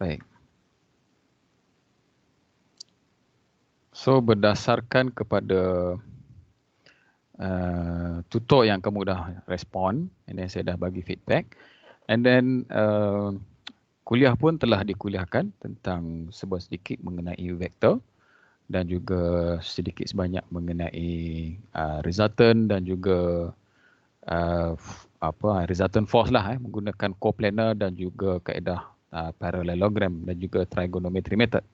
Baik. So berdasarkan kepada tutor yang kamu dah respon, and then saya dah bagi feedback, and then kuliah pun telah dikuliahkan tentang sedikit mengenai vektor dan juga sedikit sebanyak mengenai resultant dan juga resultant force lah, menggunakan coplanar dan juga kaedah parallelogram dan juga trigonometry method.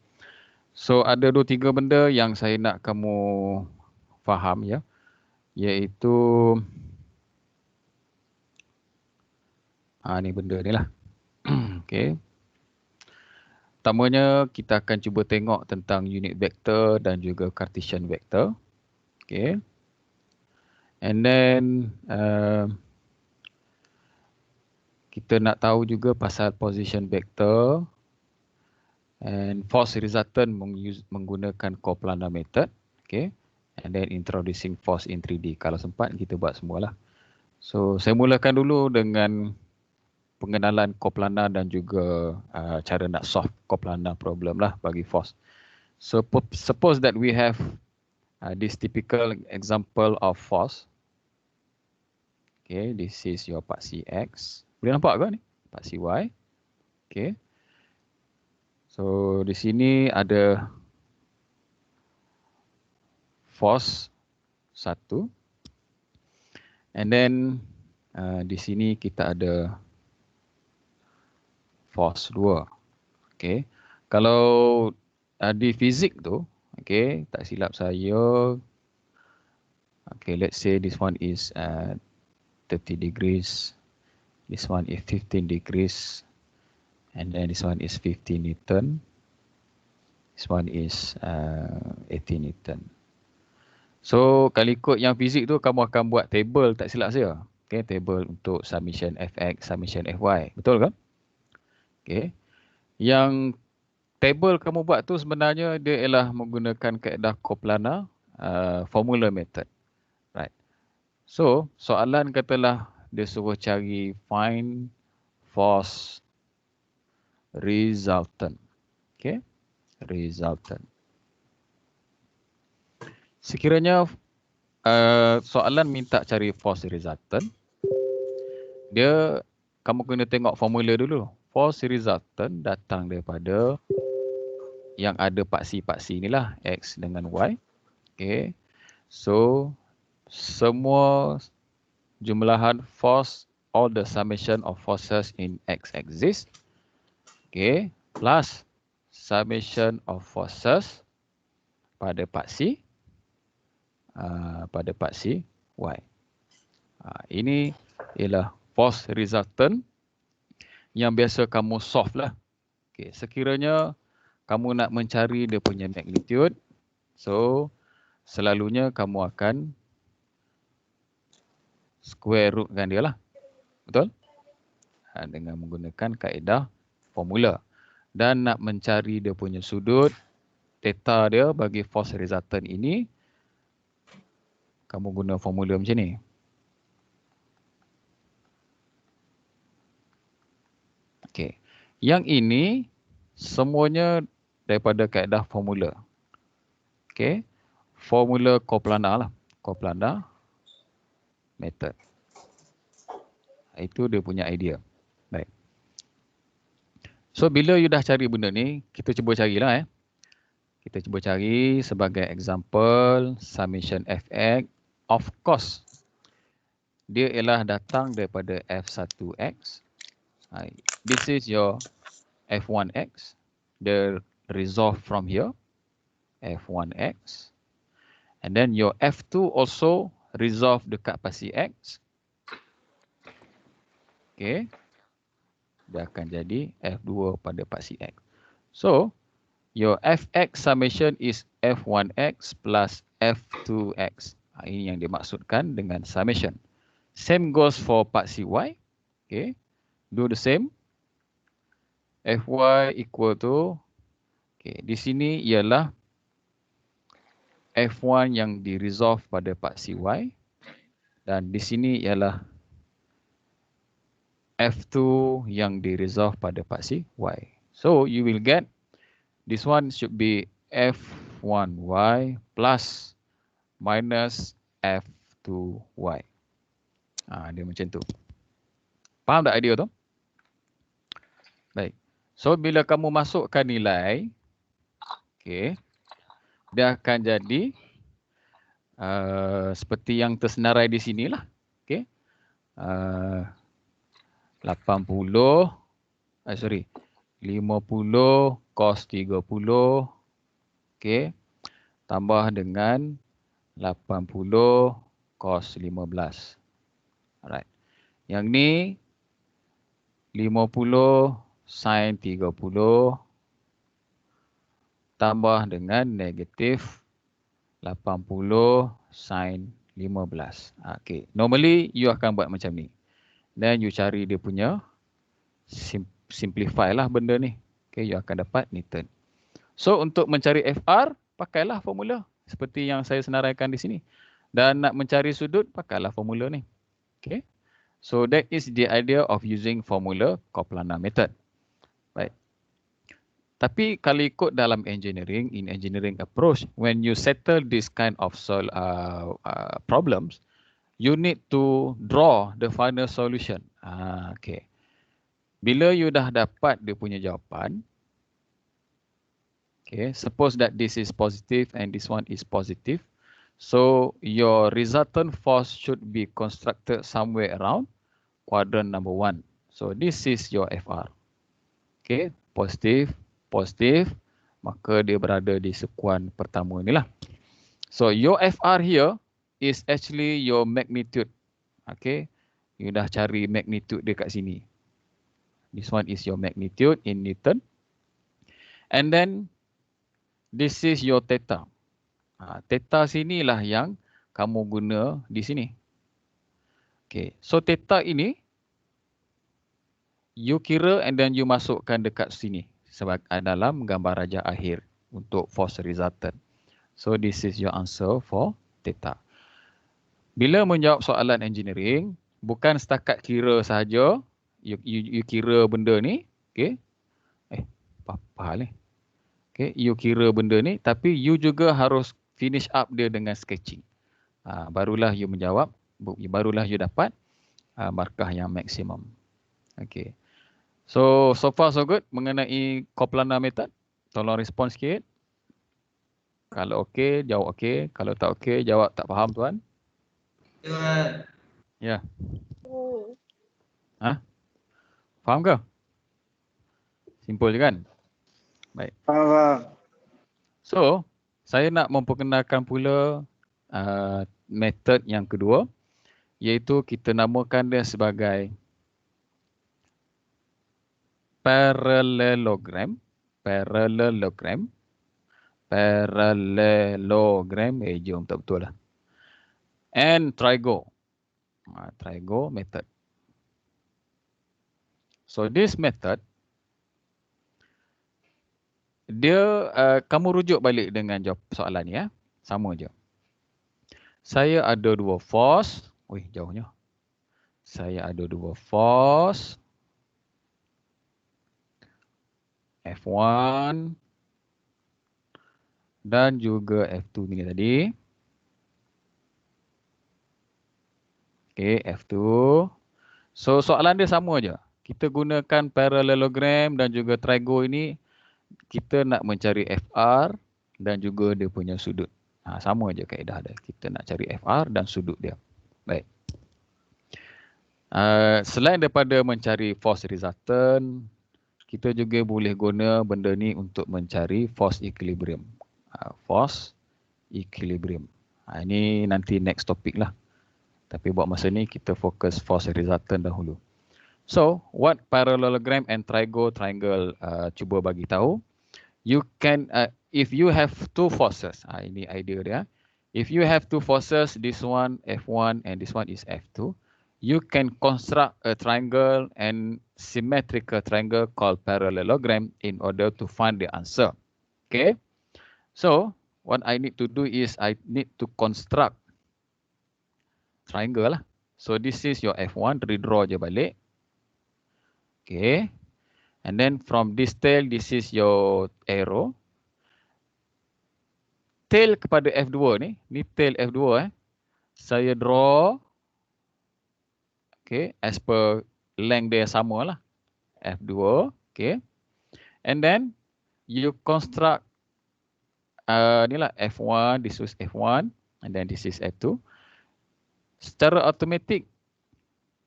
So ada 2-3 benda yang saya nak kamu faham ya, iaitu ni benda ni lah. Okay. Pertamanya kita akan cuba tengok tentang unit vector dan juga Cartesian vector. Okay. And then kita nak tahu juga pasal position vector and force resultant menggunakan coplanar method. Okay. And then introducing force in 3D. Kalau sempat kita buat semualah. So saya mulakan dulu dengan pengenalan coplanar dan juga cara nak solve coplanar problem lah bagi force. So suppose that we have this typical example of force. Okay, this is your part CX. Boleh nampak ke ni? Part CY. Okay. So di sini ada force 1. And then di sini kita ada force 2. Okay. Kalau di fizik tu, okay, tak silap saya, okay, let's say this one is 30 degrees, this one is 15 degrees, and then this one is 50 Newton, this one is 80 Newton. So kalau ikut yang fizik tu, kamu akan buat table, tak silap saya. Okay, table untuk summation fx, summation fy. Betul kan? Okay. Yang table kamu buat tu sebenarnya dia ialah menggunakan kaedah coplanar formula method. Right. So soalan katalah dia suruh cari find force resultant. Okay. Resultant. Sekiranya soalan minta cari force resultant, kamu kena tengok formula dulu. Force resultant datang daripada yang ada paksi-paksi inilah, X dengan Y. Okay. So semua jumlahan force, all the summation of forces in X axis, okay, plus summation of forces pada paksi Y. Ini ialah force resultant yang biasa kamu solve lah. Okay, sekiranya kamu nak mencari dia punya magnitude, so selalunya kamu akan square root kan dia lah. Betul? Dengan menggunakan kaedah formula. Dan nak mencari dia punya sudut, theta dia bagi force resultant ini, kamu guna formula macam ni. Okay. Yang ini semuanya daripada kaedah formula. Okay. Formula coplanar lah. Coplanar method. Itu dia punya idea. Baik. So bila you dah cari benda ni, kita cuba carilah. Kita cuba cari sebagai example summation fx. Of course, dia ialah datang daripada f1x. This is your f1x. The resolve from here, f1x. And then your f2 also resolve dekat pasi x. Okay. Dia akan jadi f2 pada pasi x. So, your fx summation is f1x plus f2x. Ini yang dimaksudkan dengan summation. Same goes for paksi y. Okay. Do the same. Fy equal to, okay, di sini ialah F1 yang di-resolve pada paksi y. Dan di sini ialah F2 yang di-resolve pada paksi y. So you will get this one should be F1Y plus minus F2Y. Dia macam tu. Faham tak idea tu? Baik. So bila kamu masukkan nilai, okay, dia akan jadi seperti yang tersenarai di sini lah. Okay. 50 cos 30, okay, tambah dengan 80 cos 15. Alright. Yang ni 50 sin 30 tambah dengan negatif 80 sin 15. Okay. Normally you akan buat macam ni. Dan you cari dia punya simplify lah benda ni. Okay, you akan dapat Newton. So untuk mencari FR, pakailah formula seperti yang saya senaraikan di sini. Dan nak mencari sudut, pakailah formula ni. Okay. So that is the idea of using formula Coplana method. Right. Tapi kalau ikut dalam engineering, in engineering approach, when you settle this kind of problems, you need to draw the final solution. Okay. Bila you dah dapat dia punya jawapan, okay, suppose that this is positive and this one is positive. So your resultant force should be constructed somewhere around quadrant number 1. So this is your FR. Okay, positif, positif, maka dia berada di sekuan pertama ni lah. So your FR here is actually your magnitude. Okay, you dah cari magnitude dia kat sini. This one is your magnitude in Newton. And then this is your theta. Theta sinilah yang kamu guna di sini. Okay, so theta ini you kira and then you masukkan dekat sini sebagai dalam gambar rajah akhir untuk force resultant. So this is your answer for theta. Bila menjawab soalan engineering, bukan setakat kira sahaja, you kira benda ni, okay? Apa hal ni? Okay, you kira benda ni, tapi you juga harus finish up dia dengan sketching. Barulah you menjawab, barulah you dapat markah yang maksimum. Okay. So far so good mengenai Coplana method. Tolong respon sikit. Kalau okey, jawab okey. Kalau tak okey, jawab tak faham tuan. Ya. Faham ke? Simple je kan? Baik. Faham. So, saya nak memperkenalkan pula metod yang kedua, iaitu kita namakan dia sebagai parallelogram. Jom tak betul lah. And trigo. Trigo method. So this method, dia kamu rujuk balik dengan jawab soalan ni ya. Sama je. Saya ada dua force. Jauhnya. Saya ada dua force. F1 dan juga F2 ni tadi. Okay, F2. So soalan dia sama je. Kita gunakan parallelogram dan juga trigo ini. Kita nak mencari FR dan juga dia punya sudut. Sama je kaedah dia. Kita nak cari FR dan sudut dia. Baik. Selain daripada mencari force resultant, kita juga boleh guna benda ni untuk mencari force equilibrium. Force equilibrium. Ini nanti next topic lah. Tapi buat masa ni kita fokus force resultant dahulu. So, what parallelogram and triangle cuba bagi tahu. You can, if you have two forces, ini idea dia. If you have two forces, this one F1 and this one is F2, you can construct a triangle and symmetrical triangle called parallelogram in order to find the answer. Okay. So, what I need to do is I need to construct triangle lah. So, this is your F1, redraw je balik. Okay. And then from this tail, this is your arrow. Tail kepada F2 ni tail F2 saya draw, okay, as per length dia sama lah, F2, okay. And then you construct ni lah F1, this is F1, and then this is F2. Secara automatik,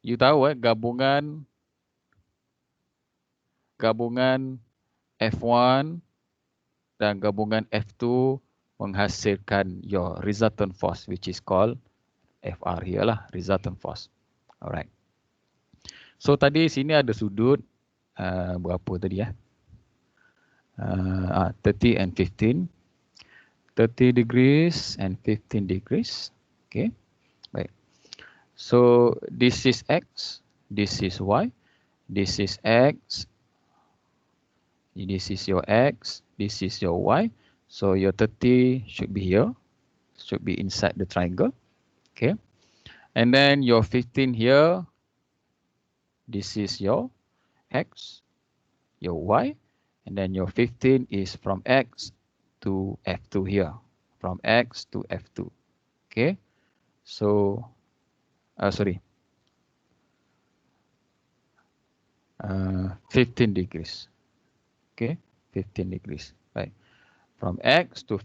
you tahu gabungan F1 dan gabungan F2 menghasilkan your resultant force, which is called FR here lah, resultant force. Alright. So tadi sini ada sudut berapa tadi 30 and 15. 30 degrees and 15 degrees. Okay. Baik. So this is X, this is Y, this is X, this is your X, this is your Y. So your 30 should be here, should be inside the triangle. Okay. And then your 15 here, this is your X, your Y, and then your 15 is from X to F2 here, from X to F2. Okay. So, 15 degrees. Okay, 15 degrees. Right. From X to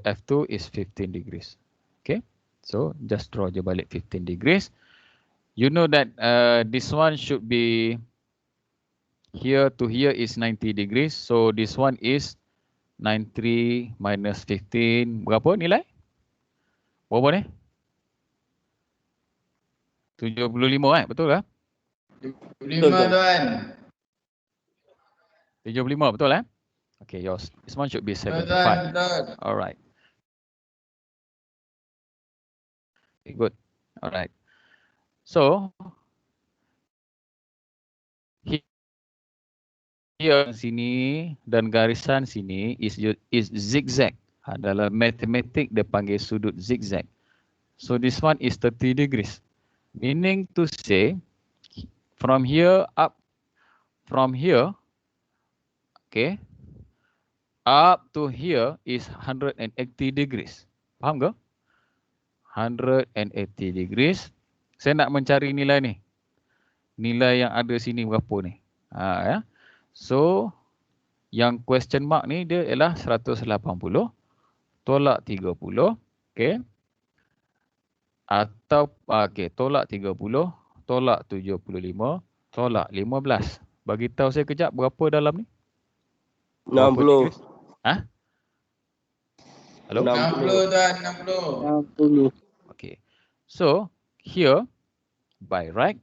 F2 is 15 degrees. Okay. So just draw je balik 15 degrees. You know that this one should be here to here is 90 degrees. So this one is 93 minus 15. Berapa nilai? Berapa ni? 75 betul lah? 75 tuan. 75 betul Okay, yours. This one should be 75. Betul. Alright. Okay, good. Alright. So here sini dan garisan sini is zigzag. Dalam matematik dia panggil sudut zigzag. So this one is 30 degrees. Meaning to say from here up, from here, okay, up to here is 180 degrees. Faham ke? 180 degrees. Saya nak mencari nilai ni. Nilai yang ada sini berapa ni? Ya. So, yang question mark ni dia ialah 180 tolak 30. Okay. Atau, okay, tolak 30, tolak 75, tolak 15. Bagi tahu saya kejap berapa dalam ni? 60. Hah? Hello? 60 tuan, 60. Okay. So, here, by right,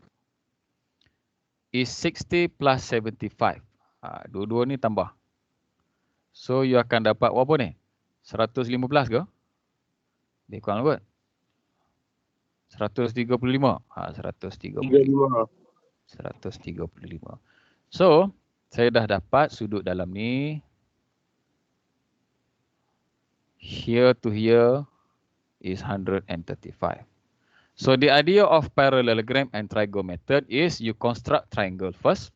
is 60 plus 75. Dua-dua ni tambah. So, you akan dapat berapa ni? 115 ke? Dia kurang apa? 135. 135. 135. So, saya dah dapat sudut dalam ni. Here to here is 135. So the idea of parallelogram and triangle method is you construct triangle first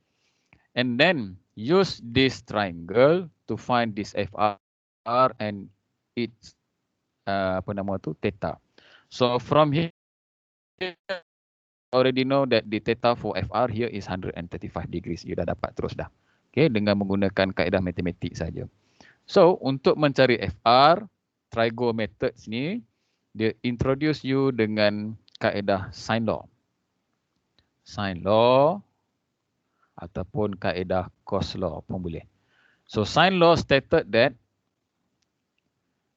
and then use this triangle to find this FR and its theta. So from here already know that the theta for FR here is 135 degrees. You dah dapat terus dah. Okay, dengan menggunakan kaedah matematik saja. So untuk mencari FR, triangle methods ni dia introduce you dengan kaedah sine law. Sine law ataupun kaedah cos law pun boleh. So sine law stated that,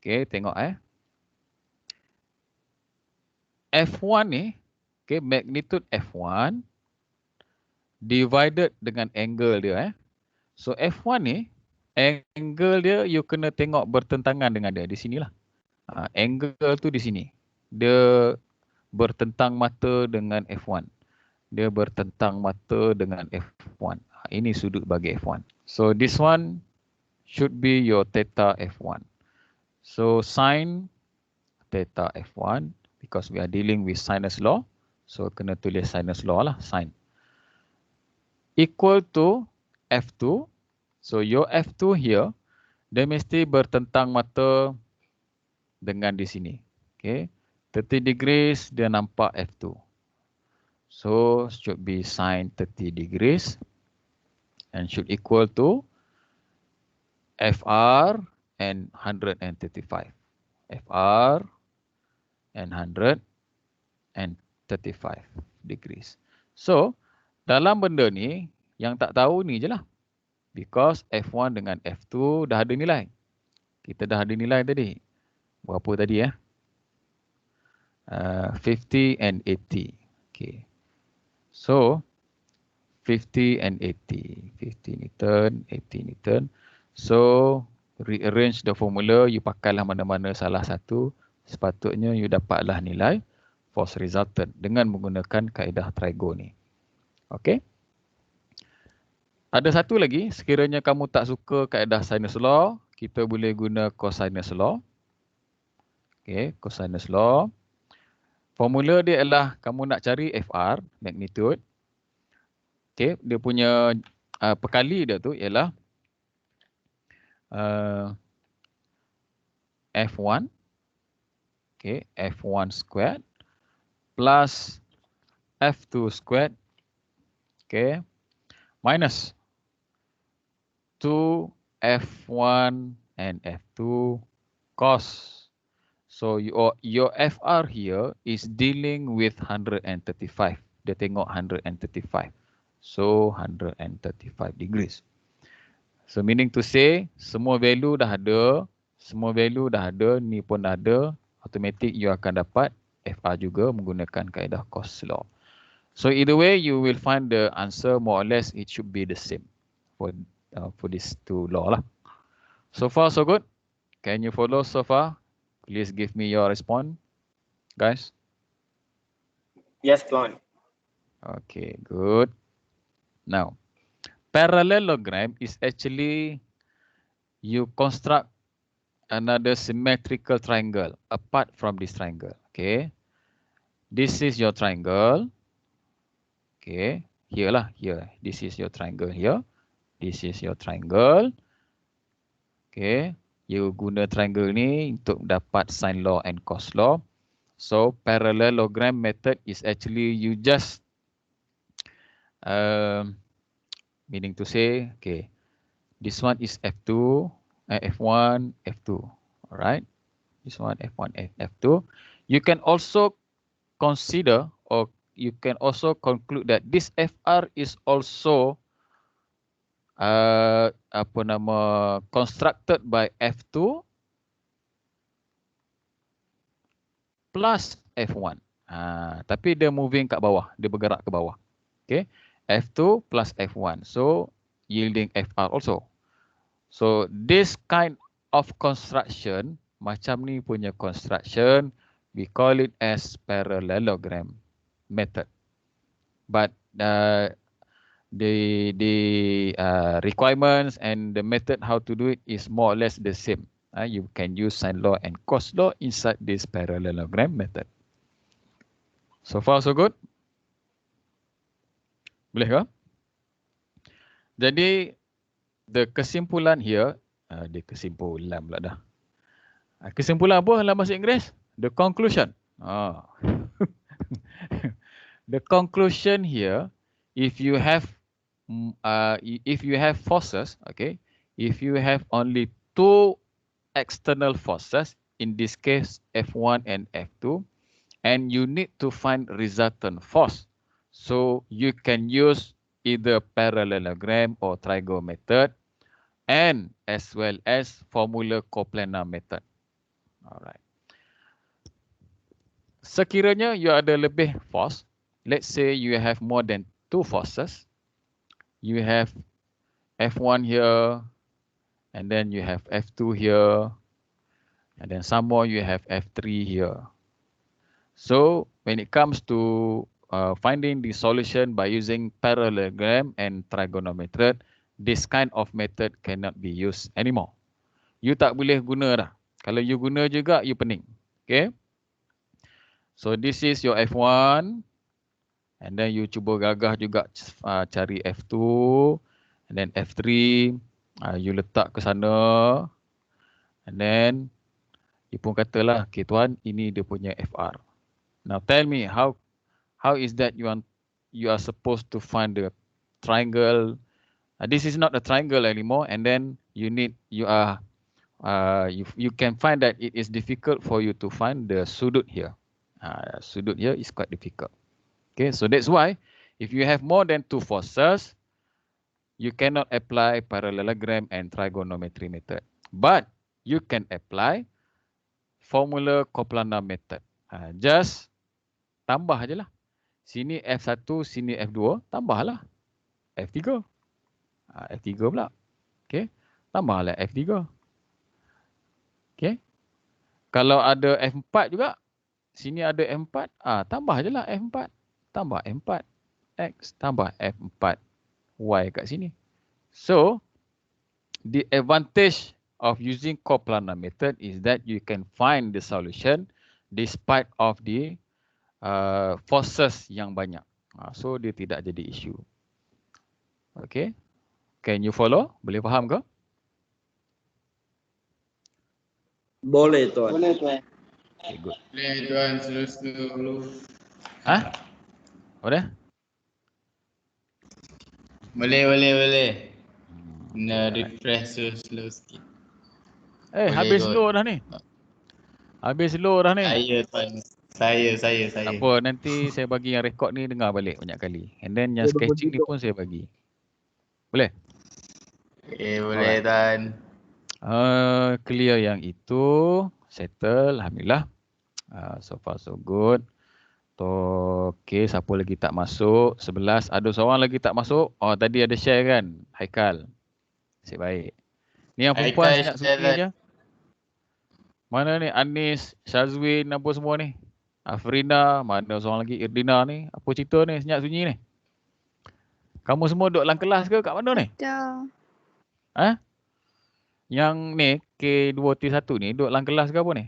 okay, tengok F1 ni, okay, magnitude F1 divided dengan angle dia So F1 ni, angle dia you kena tengok bertentangan dengan dia di sinilah. Angle tu di sini. Dia bertentang mata dengan F1. Dia bertentang mata dengan F1. Ini sudut bagi F1. So this one should be your theta F1. So sin theta F1 because we are dealing with sinus law. So kena tulis sinus law lah, sin. Equal to F2. So your F2 here, dia mesti bertentang mata dengan di sini. Okay. 30 degrees dia nampak F2. So should be sin 30 degrees and should equal to FR and 135. FR and 135 degrees. So dalam benda ni yang tak tahu ni je lah. Because F1 dengan F2 dah ada nilai. Kita dah ada nilai tadi. Berapa tadi ya? 50 and 80. Okay. So 50 and 80. 50 Newton, 80 Newton. So rearrange the formula. You pakailah mana-mana salah satu. Sepatutnya you dapatlah nilai force resultant dengan menggunakan kaedah trigo ni. Okay. Ada satu lagi, sekiranya kamu tak suka kaedah sinus law, kita boleh guna cosinus law. Okay, cosinus law. Formula dia adalah kamu nak cari FR, magnitude. Okay, dia punya perkali dia tu ialah F1. Okay, F1 squared plus F2 squared. Okay, minus 2 F1 and F2 cos. So your FR here is dealing with 135. Dia tengok 135. So 135 degrees. So meaning to say semua value dah ada, ni pun dah ada, automatic you akan dapat FR juga menggunakan kaedah cos law. So either way you will find the answer more or less it should be the same for these two law lah. So far so good. Can you follow so far? Please give me your response, guys. Yes, Tuan. Okay, good. Now, parallelogram is actually you construct another symmetrical triangle apart from this triangle. Okay, this is your triangle. Okay, here lah, here. This is your triangle here. This is your triangle. Okay, you guna triangle ni untuk dapat sin law and cos law. So parallelogram method is actually you just meaning to say, okay, this one is F2, F1, F2. Alright, this one F1, F2. You can also consider or you can also conclude that this FR is also constructed by F2 plus F1. Tapi dia moving kat bawah, dia bergerak ke bawah. Okay, F2 plus F1. So yielding FR also. So this kind of construction, macam ni punya construction, we call it as parallelogram method. But the requirements and the method how to do it is more or less the same. You can use sin law and cos law inside this parallelogram method. So far so good? Boleh ke? Jadi the kesimpulan here, kesimpulan pula dah. Kesimpulan apa dalam bahasa Inggeris? The conclusion. The conclusion here, if you have forces, okay, if you have only two external forces, in this case F1 and F2, and you need to find resultant force, so you can use either parallelogram or trigo method, and as well as formula coplanar method. Alright. Sekiranya you ada lebih force, let's say you have more than two forces, you have F1 here, and then you have F2 here, and then some more you have F3 here. So when it comes to finding the solution by using parallelogram and trigonometry, this kind of method cannot be used anymore. You tak boleh guna dah. Kalau you guna juga, you pening. Okay. So this is your F1. And then you cuba gagah juga cari F2. and then F3, you letak ke sana, and then you pun katalah, okay tuan, ini dia punya FR. Now tell me how is that you are supposed to find the triangle. This is not a triangle anymore, and then you can find that it is difficult for you to find the sudut here. Sudut here is quite difficult. Okay, so that's why if you have more than 2 forces, you cannot apply parallelogram and trigonometry method. But you can apply formula coplanar method. Just tambah je lah. Sini F1, sini F2, tambahlah F3. F3 pula. Okay, tambahlah F3. Okay. Kalau ada F4 juga, sini ada F4, tambah je lah F4. Tambah F4, X tambah F4, Y kat sini. So, the advantage of using coplanar method is that you can find the solution despite of the forces yang banyak. So, dia tidak jadi isu. Okay. Can you follow? Boleh faham ke? Boleh tuan. Okay, good. Boleh tuan, slow. Boleh? Boleh. Kena refresh slow sikit. Boleh Habis kot. slow dah ni. Habis slow dah ni. Saya tuan. Saya. Tak apa, nanti saya bagi yang rekod ni dengar balik banyak kali. And then yang sketching ni pun saya bagi. Boleh? Okay, boleh tuan. Clear yang itu. Settle, alhamdulillah. So far so good. Okay, siapa lagi tak masuk? 11. Ada seorang lagi tak masuk? Oh, tadi ada share kan? Haikal. Nasib baik. Ni yang perempuan Haikal senyap share sunyi je. Mana ni? Anis, Syazwin, apa semua ni? Afrina, mana seorang lagi? Irdina ni. Apa cerita ni? Senyap sunyi ni. Kamu semua duduk dalam kelas ke? Kat mana ni? Ada. Yang ni, K2T1 ni, duduk dalam kelas ke apa ni?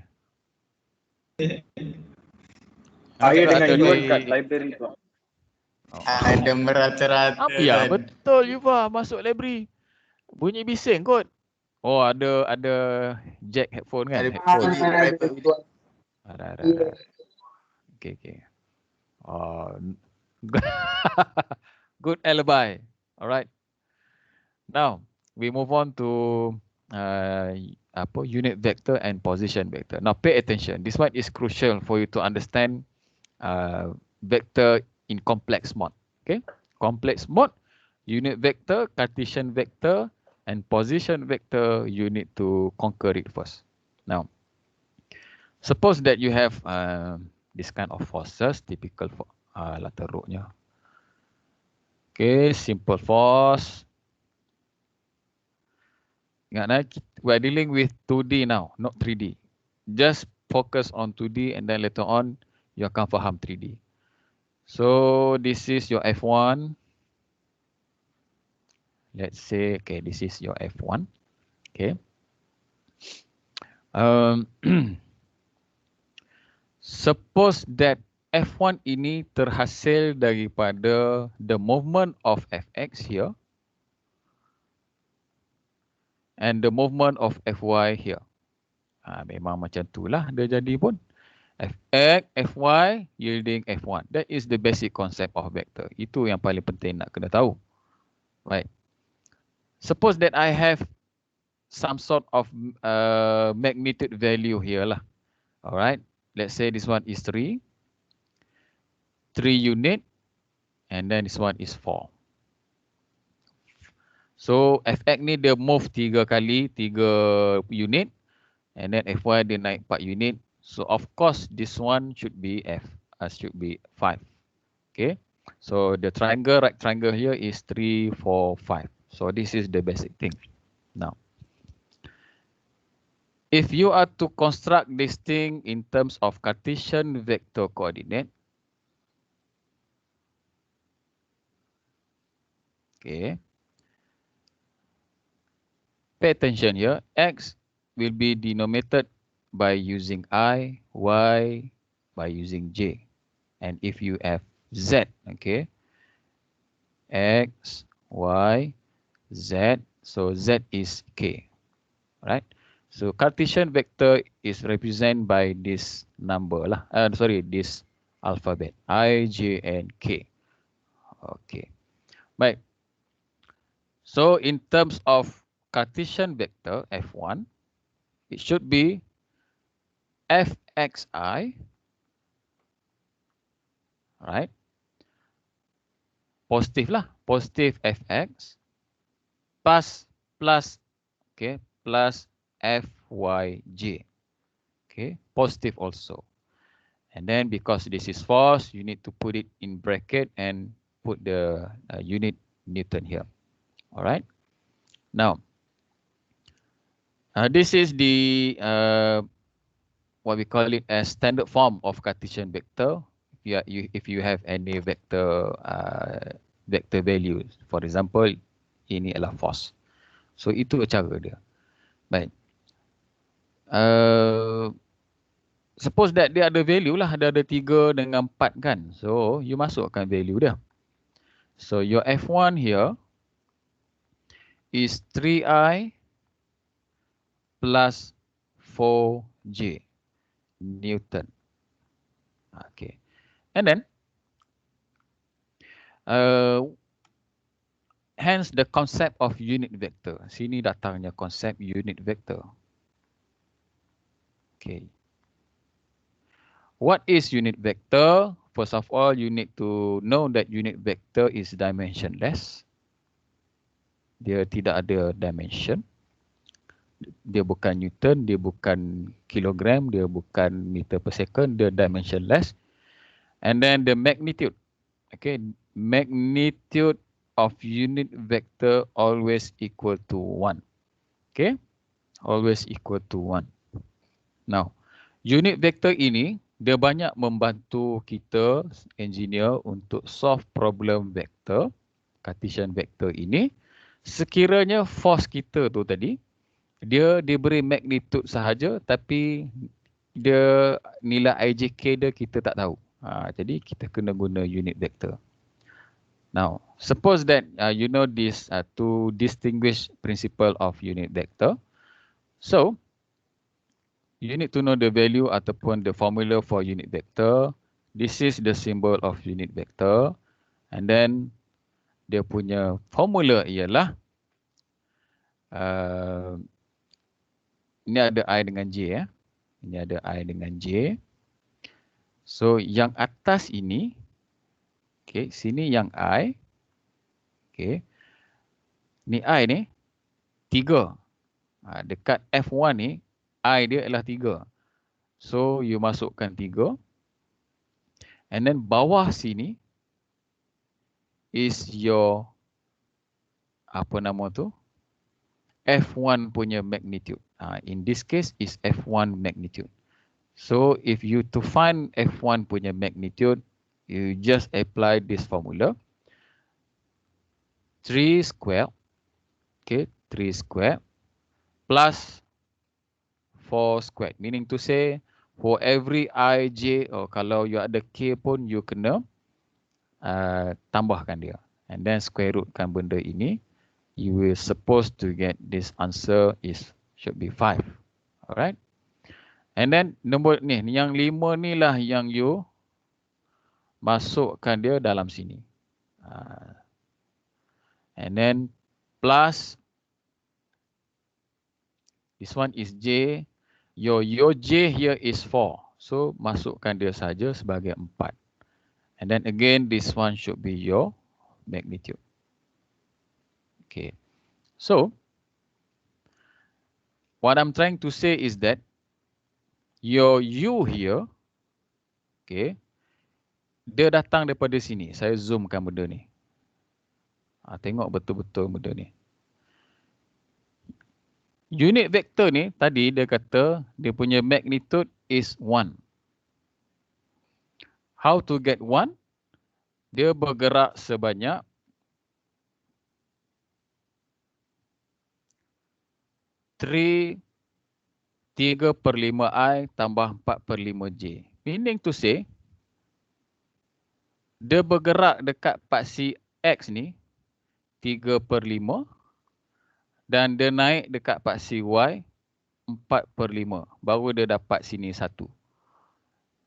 Saya dengan ada Yuan di- kat library tuan. Ada merata-rata. Ya, tuan. betul Yufa masuk library. Bunyi bising kot. Oh, ada jack headphone kan? Ada Headphone. tuan. Ada. Okay. Good alibi. Alright. Now, we move on to unit vector and position vector. Now, pay attention. This one is crucial for you to understand vector in complex mode. Okay, complex mode, unit vector, Cartesian vector, and position vector. You need to conquer it first. Now, suppose that you have this kind of forces, typical for latar rootnya. Okay, simple force. Ingat, we are dealing with 2D now, not 3D. Just focus on 2D and then later on you akan faham 3D. So this is your F1. Let's say, okay, this is your F1. Okay. Suppose that F1 ini terhasil daripada the movement of Fx here and the movement of Fy here. Memang macam itulah dia jadi pun. Fx, Fy yielding F1. That is the basic concept of vector. Itu yang paling penting nak kena tahu. Right. Suppose that I have some sort of magnitude value here lah. Alright. Let's say this one is 3 unit, and then this one is 4. So Fx ni dia move 3 kali 3 unit, and then Fy dia naik 4 unit. So of course this one should be 5. Okay. So the triangle, right triangle here is 3, 4, 5. So this is the basic thing. Now, if you are to construct this thing in terms of Cartesian vector coordinate, okay, pay attention here. X will be denominated by using I, Y by using J. And if you have Z, okay, X, Y, Z. So Z is K, right? So Cartesian vector is represented by this number lah. This alphabet I, J, and K. Okay, baik. So in terms of Cartesian vector F1, it should be Fxi, right? Positive lah, positive Fx plus, okay, plus Fyj, okay, positive also. And then because this is force, you need to put it in bracket and put the unit Newton here. All right. Now, this is the what we call it as standard form of Cartesian vector. If you have any vector vector values, for example, ini adalah force. So itu cara dia. Baik. Suppose that dia ada value lah, ada 3 dengan 4 kan. So you masukkan value dia. So your F1 here is 3i plus 4j Newton. Okay. And then hence the concept of unit vector. Sini datangnya konsep unit vector. Okay. What is unit vector? First of all, you need to know that unit vector is dimensionless. Dia tidak ada dimension. Dia bukan Newton, dia bukan kilogram, dia bukan meter per second, dia dimensionless. And then the magnitude, okay, magnitude of unit vector always equal to 1. Okay, always equal to 1. Now, unit vector ini dia banyak membantu kita engineer untuk solve problem vector, Cartesian vector ini. Sekiranya force kita tu tadi, dia diberi magnitude sahaja tapi dia nilai IJK dia kita tak tahu. Jadi kita kena guna unit vector. Now, suppose that you know this to distinguish principle of unit vector. So, you need to know the value ataupun the formula for unit vector. This is the symbol of unit vector. And then dia punya formula ialah ini ada I dengan J ya. Ini ada I dengan J. So yang atas ini, okay, sini yang I, okay, ni I ni 3. Dekat F1 ni I dia adalah 3. So you masukkan 3. And then bawah sini is your apa nama tu? F1 punya magnitude. In this case is F1 magnitude. So if you to find F1 punya magnitude, you just apply this formula. 3 square, okay, 3 square plus 4 square. Meaning to say, for every I, J, or kalau you ada K pun, you kena tambahkan dia. And then square rootkan benda ini. You will supposed to get this answer should be 5. Alright. And then nombor ni, yang 5 ni lah yang you masukkan dia dalam sini. And then plus this one is J. Your J here is 4. So masukkan dia saja sebagai 4. And then again this one should be your magnitude. Okay. So what I'm trying to say is that your U here, okay, dia datang daripada sini. Saya zoomkan benda ni. Tengok betul-betul benda ni. Unit vector ni tadi dia kata dia punya magnitude is 1. How to get 1? Dia bergerak sebanyak 3/5 I tambah 4/5J. Meaning to say, dia bergerak dekat paksi X ni 3/5 dan dia naik dekat paksi Y 4/5. Baru dia dapat sini 1.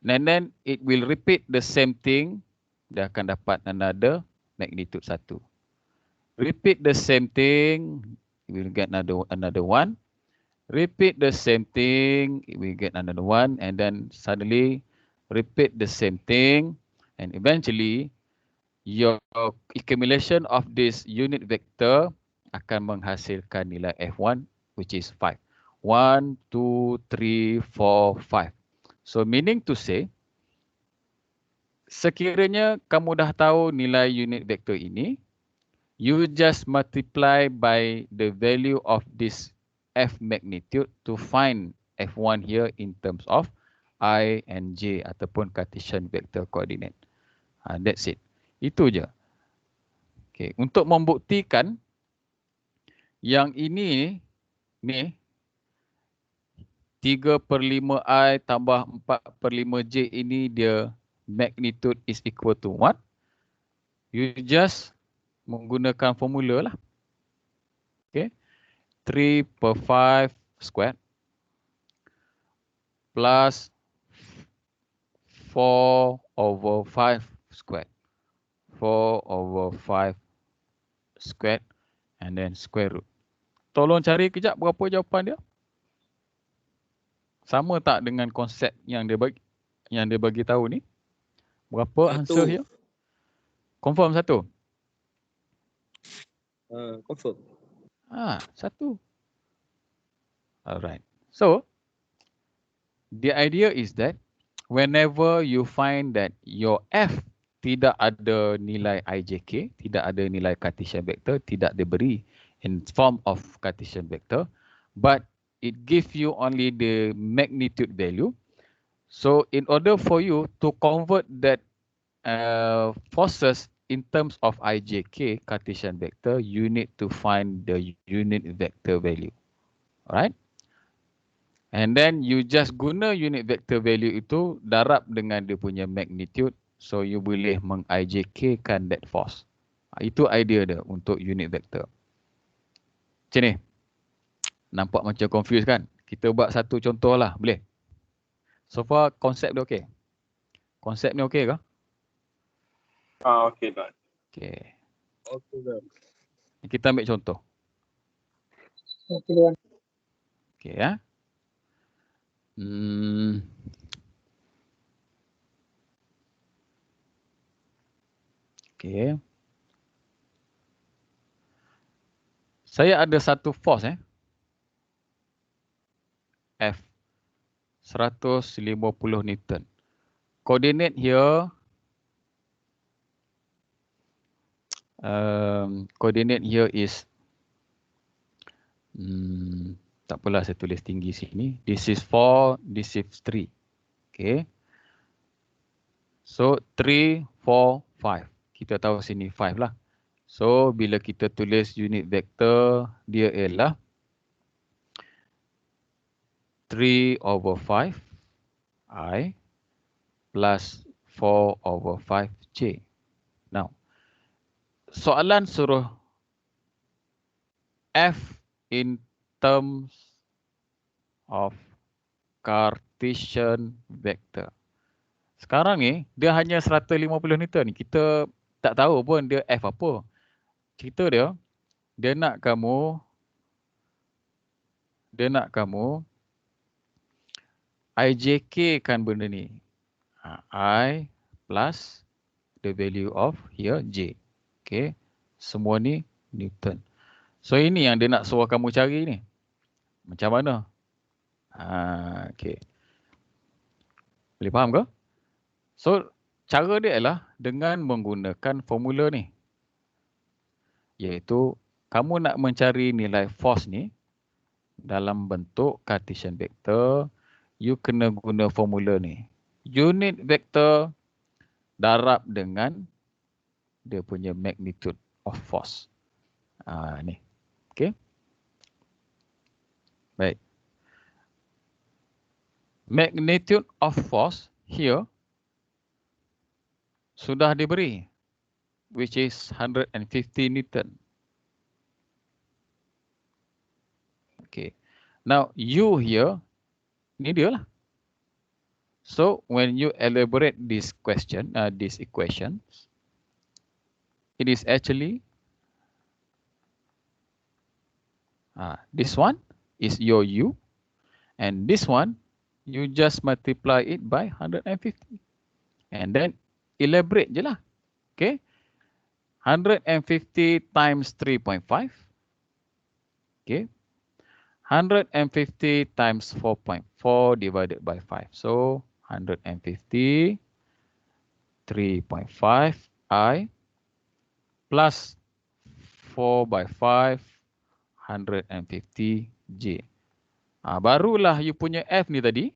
And then it will repeat the same thing. Dia akan dapat another magnitude 1. Repeat the same thing, it will get another 1. Repeat the same thing, it will get another 1. And then suddenly repeat the same thing. And eventually your accumulation of this unit vector akan menghasilkan nilai F1 which is 5. 1, 2, 3, 4, 5. So meaning to say, sekiranya kamu dah tahu nilai unit vector ini, you just multiply by the value of this F magnitude to find F1 here in terms of I and J ataupun Cartesian vector coordinate. That's it. Itu je. Okay. Untuk membuktikan yang ini ni 3/5I tambah 4/5J ini dia magnitude is equal to what? You just menggunakan formula lah. Okay. 3/5 squared plus 4/5 squared. 4/5 squared and then square root. Tolong cari kejap berapa jawapan dia. Sama tak dengan konsep yang dia bagi tahu ni? Berapa answer dia? Confirm 1? Confirm. 1. Alright. So, the idea is that whenever you find that your F tidak ada nilai IJK, tidak ada nilai Cartesian vector, tidak diberi in form of Cartesian vector, but it gives you only the magnitude value. So in order for you to convert that forces in terms of IJK Cartesian vector, you need to find the unit vector value. Alright? And then you just guna unit vector value itu darab dengan dia punya magnitude, so you boleh meng-IJK kan that force. Itu idea dia untuk unit vector. Macam ni. Nampak macam confused kan? Kita buat satu contoh lah, boleh? So far konsep dia okey? Konsep ni okey ke? Okay, Tuan. Okey. Okey, Tuan. Kita ambil contoh. Okey, Tuan. Okey ya. Okey. Saya ada satu force F 150 Newton. Coordinate here coordinate here is tak apalah saya tulis tinggi sini. This is 4, this is 3. Okay. So 3, 4, 5. Kita tahu sini 5 lah. So bila kita tulis unit vector, dia ialah 3/5 I plus 4/5 J. Now, soalan suruh F in terms of Cartesian vector. Sekarang ni, dia hanya 150 Newton. Kita tak tahu pun dia F apa. Cerita dia, dia nak kamu IJK kan benda ni. I plus the value of here J. Okay. Semua ni Newton. So ini yang dia nak suruh kamu cari ni. Macam mana? Okay. Boleh faham ke? So cara dia ialah dengan menggunakan formula ni. Iaitu kamu nak mencari nilai force ni dalam bentuk Cartesian vector, you kena guna formula ni. Unit vector darab dengan dia punya magnitude of force. Ni. Okay. Baik. Magnitude of force here sudah diberi, which is 150 Newton. Now U here, ni dia lah. So when you elaborate this question, this equation, it is actually this one is your U, and this one you just multiply it by 150, and then elaborate je lah. Okay, 150 times 3.5. Okay, 150 times 4.4 divided by 5. So 150 3.5 I plus 4 by 5 150 J. Barulah you punya F ni tadi.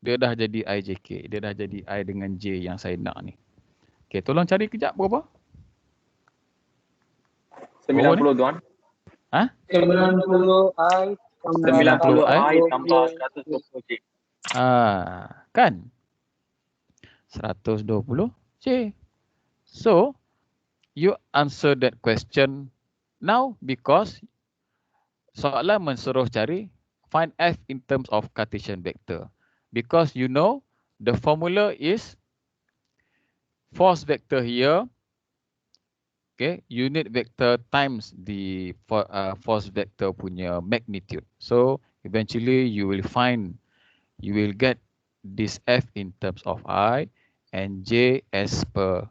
Dia dah jadi IJK. Dia dah jadi I dengan J yang saya nak ni. Okay, tolong cari kejap berapa? 90 tuan. 90 I 90 I tambah 120 J. Kan? 120 J. So, you answer that question now because soalan mensuruh cari find F in terms of Cartesian vector. Because you know the formula is force vector here, okay, unit vector times the force vector punya magnitude. So eventually you will get this F in terms of I and J as per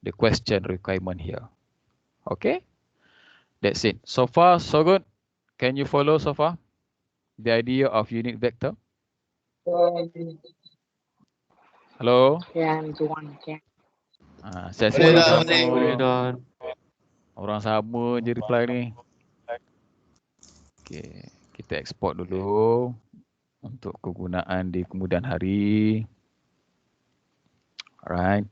the question requirement here. Okay, that's it. So far so good. Can you follow so far the idea of unit vector? Hello. Can tuan can. Saya Boleh sama. dah, boleh. Orang sama je reply ni. Okay, kita export dulu untuk kegunaan di kemudian hari. Alright.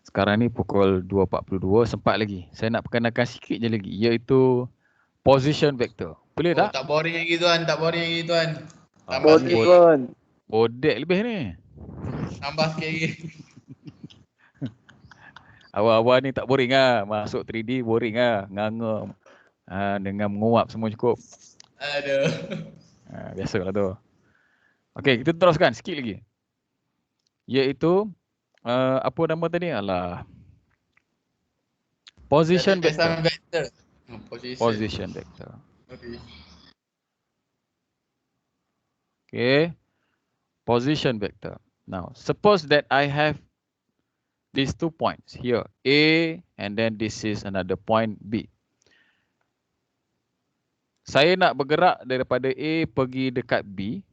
Sekarang ni pukul 2.42, sempat lagi. Saya nak perkenalkan sikit je lagi, iaitu position vector. Boleh tak? Tak boring lagi tuan, tak boring lagi tuan. Tambah Abang sikit, bodek lebih ni. tambah sikit lagi. Awal-awal ni tak boring lah. Masuk 3D boring lah. Nganga. Dengan menguap semua cukup. Aduh. Biasalah tu. Okey, kita teruskan sikit lagi. Iaitu apa nama tadi? Position vector. Position vector. Okay. Position vector. Now, suppose that I have these 2 points here, A, and then this is another point, B. Saya nak bergerak daripada A pergi dekat B.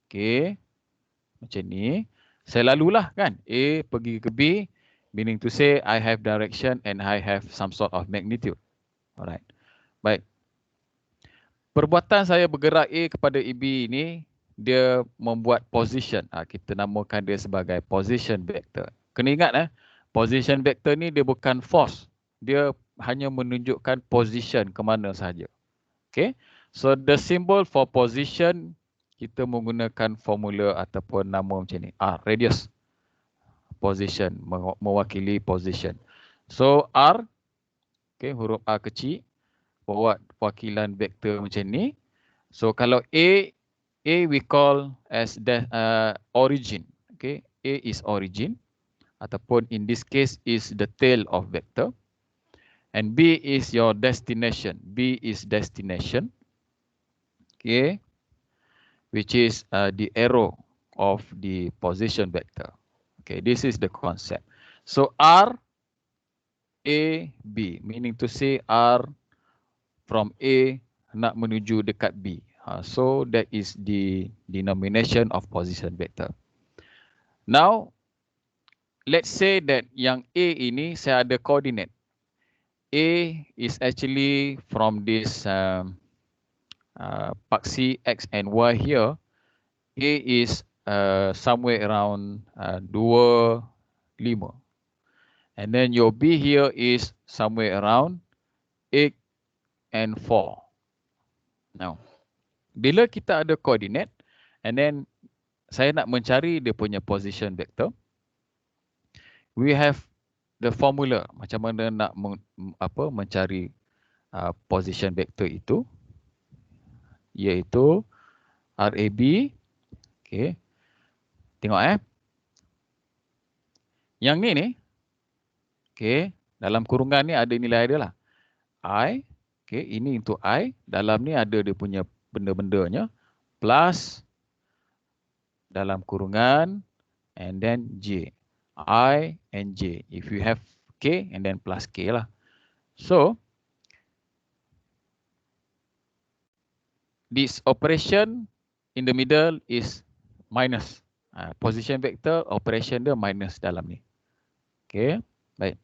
Okay. Macam ni. Saya lalulah kan. A pergi ke B. Meaning to say I have direction and I have some sort of magnitude. Alright. Baik. Perbuatan saya bergerak A kepada B ini, dia membuat position. Kita namakan dia sebagai position vector. Kena ingat position vector ni dia bukan force. Dia hanya menunjukkan position ke mana sahaja. Okay. So the symbol for position, kita menggunakan formula ataupun nama macam ni. Radius. Position, mewakili position. So R, okay, huruf R kecil, buat wakilan vektor macam ni. So kalau A we call as the origin. Okay, A is origin, ataupun in this case is the tail of vector. And B is your destination. B is destination. Okay, which is the arrow of the position vector. Okay, this is the concept. So R, A, B, meaning to say R from A nak menuju dekat B. So that is the denomination of position vector. Now, let's say that yang A ini saya ada coordinate. A is actually from this paksi X and Y here. A is somewhere around 2, 5. And then your B here is somewhere around 8 and 4. Now, bila kita ada coordinate, and then saya nak mencari dia punya position vector, we have the formula macam mana nak mencari position vector itu, iaitu RAB. Okay. Tengok Yang ni, okay, dalam kurungan ni ada nilai dia lah. I, okay, ini untuk I, dalam ni ada dia punya benda-bendanya, plus dalam kurungan, and then J. I and J. If you have K, and then plus K lah. So, this operation in the middle is minus. Position vector operation dia minus dalam ni. Okay, baik.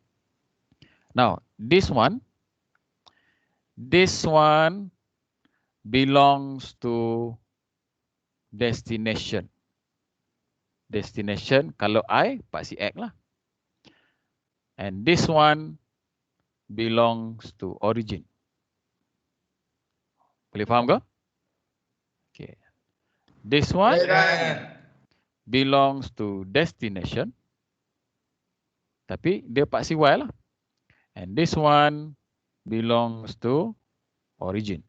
Now, this one belongs to destination. Destination, kalau I, pasti X lah. And this one belongs to origin. Boleh faham ke? Okay. This one belongs to destination. Tapi dia paksi Y lah. And this one belongs to origin.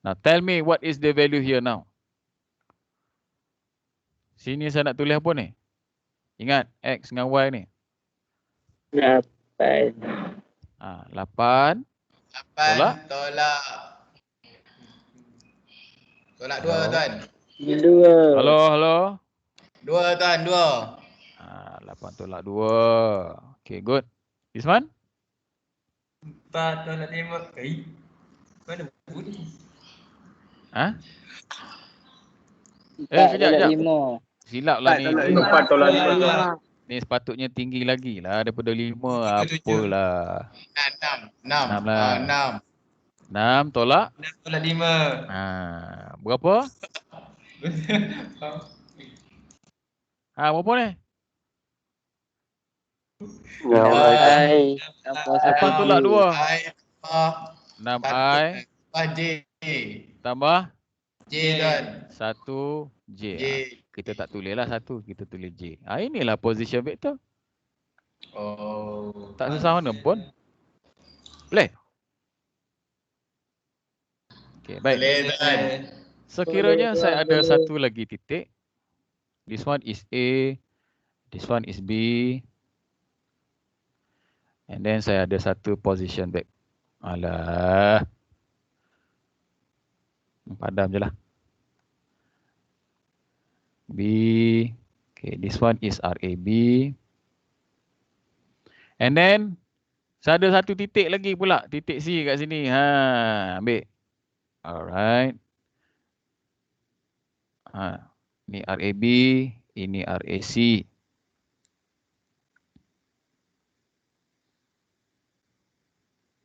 Now tell me what is the value here now. Sini saya nak tulis apa ni? Ingat X dengan Y ni. 8. 8. 8 tolak 2 tuan. 2. Halo. 2 tuan, 2. 8 tolak 2. Okay, good. This one? 4 tolak 5. Mana bunyi? Kejap. 5. Silap lah ni. 4 tolak 5. Ni sepatutnya tinggi lagi lah daripada 5. Apalah. 6 lah. 6. 6 tolak? 6 tolak 5. Berapa? Berapa ni? 8 tolak 2. 6I tambah J tuan. 1 J. J. Kita tak tulis lah 1, kita tulis J. Inilah position vector. Oh. Tak susah mana pun. Boleh? Okay, baik. Boleh tuan. Sekiranya saya ada satu lagi titik. This one is A. This one is B. And then saya ada satu position vector. Alah. Padam je lah. B. Okay, this one is RAB. And then, saya ada satu titik lagi pula. Titik C kat sini. Ambil. Alright. Ini RAB. Ini RAC.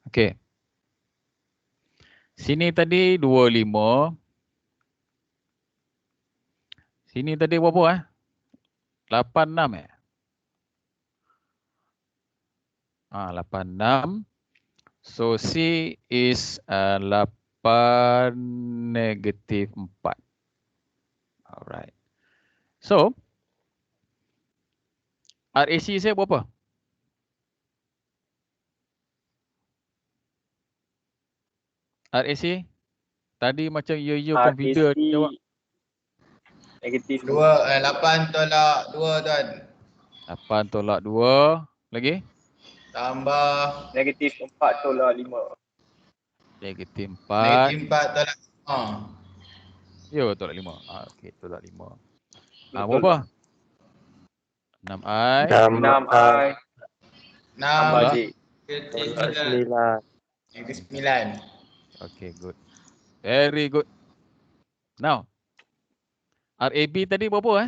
Okay. Sini tadi 25. Sini tadi berapa 86 86. So C is 8 negatif 4. Alright. So RAC saya berapa? RAC tadi macam confident jawab. Negatif 2 8 tolak 2 tuan. 8 tolak 2 lagi? Tambah negatif 4 tolak 5. Negatif 4. negatif 4 tolak 5. Ya, tolak 5. Okey, tolak 5. Berapa? 6I. 6I 6 tambah J. negatif 9. Okay, good. Very good. Now, RAB tadi berapa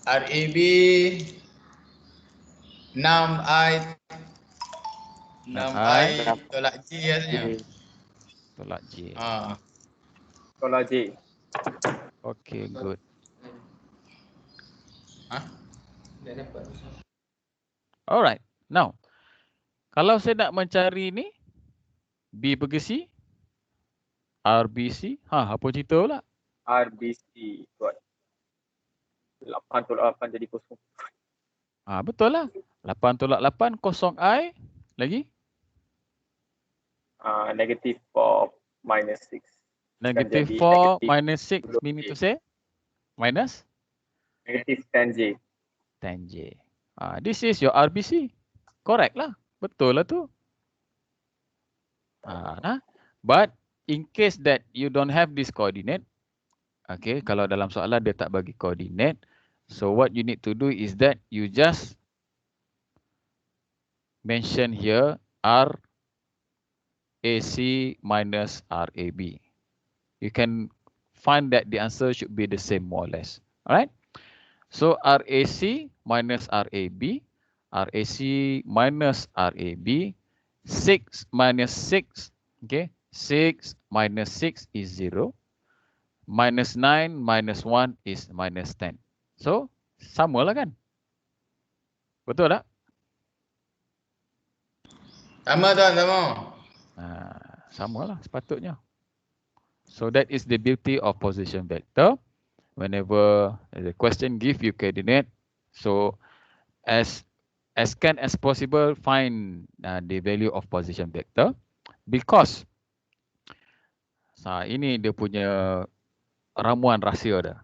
RAB 6I tolak J rasanya. Tolak J. Tolak J. Okay, good. Dah dapat. Alright. Now, kalau saya nak mencari ni, B pergi C, RBC, apa cerita pula? RBC buat 8 tolak 8 jadi kosong. Betul lah. 8 tolak 8, 0I. Lagi? Negative 4 minus 6. Negative jadi 4 negative minus 6 10J. meaning to say minus Negative 10J. 10J. This is your RBC. Correct lah. Betul lah tu. But in case that you don't have this coordinate, okay, kalau dalam soalan dia tak bagi coordinate, so what you need to do is that you just mention here RAC minus RAB. You can find that the answer should be the same more or less. Alright? So RAC minus RAB, RAC minus RAB, 6 minus 6, okay? 6 minus 6 is 0. Minus 9 minus 1 is minus 10. So, sama lah kan? Betul tak? Sama tuan, sama. Sama lah sepatutnya. So, that is the beauty of position vector. Whenever the question give you coordinate, so as can as possible find the value of position vector, because ini dia punya ramuan rahsia dah.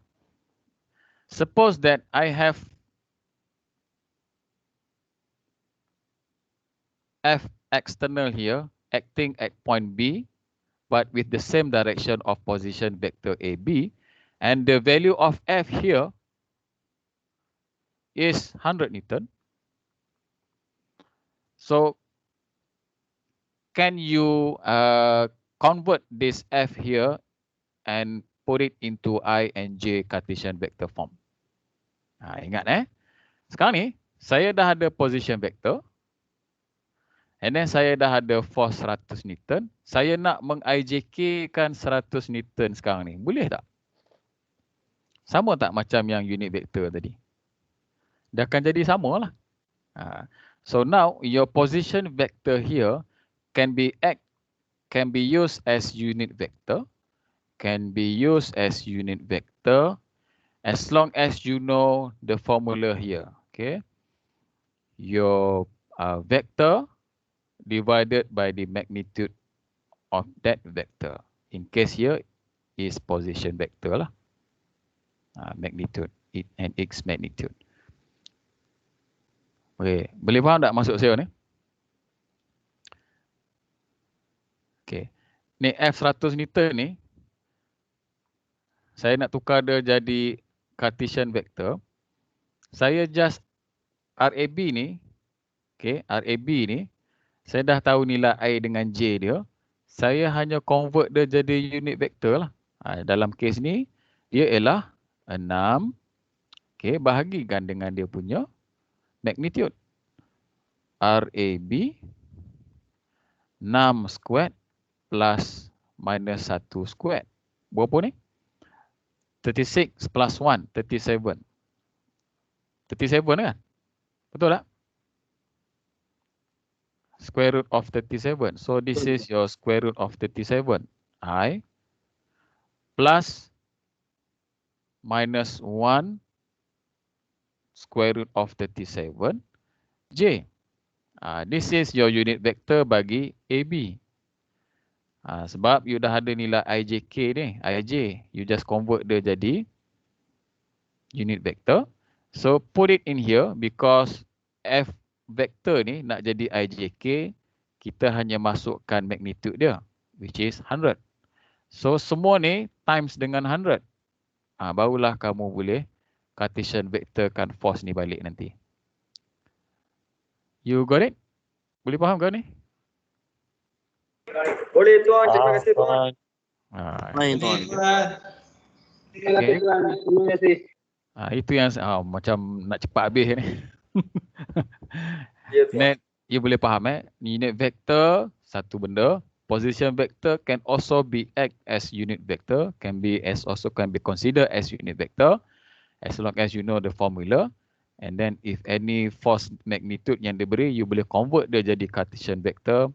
Suppose that I have F external here acting at point B, but with the same direction of position vector AB, and the value of F here is 100 Newton. So, can you convert this F here and put it into I and J Cartesian vector form? Ingat sekarang ni saya dah ada position vector, and then saya dah ada force 100 Newton. Saya nak meng-IJK kan 100 Newton sekarang ni. Boleh tak? Sama tak macam yang unit vector tadi? Dia akan jadi sama lah. So now your position vector here can be used as unit vector, can be used as unit vector as long as you know the formula here. Okay, your vector divided by the magnitude of that vector. In case here is position vector lah, magnitude and x magnitude. Okay, boleh faham tak maksud saya ni? Okay, ni F 100 Newton ni, saya nak tukar dia jadi Cartesian vector. Saya just RAB ni, okay, RAB ni, saya dah tahu nilai I dengan J dia. Saya hanya convert dia jadi unit vector lah. Dalam kes ni, dia ialah 6. Okay, bahagikan dengan dia punya magnitude. RAB 6 squared plus minus 1 squared. Berapa ni? 36 plus 1, 37. 37 kan? Betul tak? Square root of 37. So this is your square root of 37. I plus minus 1 square root of 37 J. This is your unit vector bagi AB. Sebab you dah ada nilai IJK ni, IJ. You just convert dia jadi unit vector. So put it in here because F vector ni nak jadi IJK, kita hanya masukkan magnitude dia, which is 100. So semua ni times dengan 100. Barulah kamu boleh Cartesian vectorkan force ni balik nanti. You got it? Boleh faham ke ni? Boleh tuan, terima kasih tuan. Main tuan. Okay. Terima kasih. Itu yang macam nak cepat habis ni. Ya tuan. Net, you boleh faham unit vector satu benda. Position vector can also be act as unit vector, can be considered as unit vector as long as you know the formula. And then if any force magnitude yang diberi, you boleh convert dia jadi Cartesian vector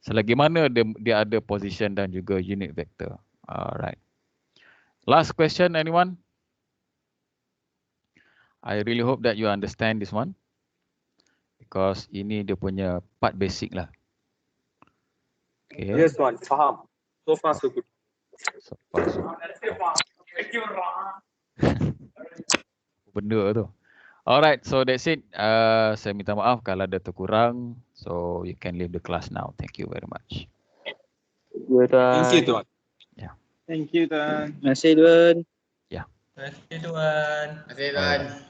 selagi mana dia ada position dan juga unit vector. Alright. Last question, anyone? I really hope that you understand this one, because ini dia punya part basic lah. Okay. Yes, Tuan. Faham. So far, so good. So far, so benda tu. Alright, so that's it. Saya minta maaf kalau ada terkurang. So you can leave the class now. Thank you very much. Thank you, Tuan. Thank you, Tuan. Terima kasih, Tuan. Terima kasih Tuan. Terima kasih, Tuan.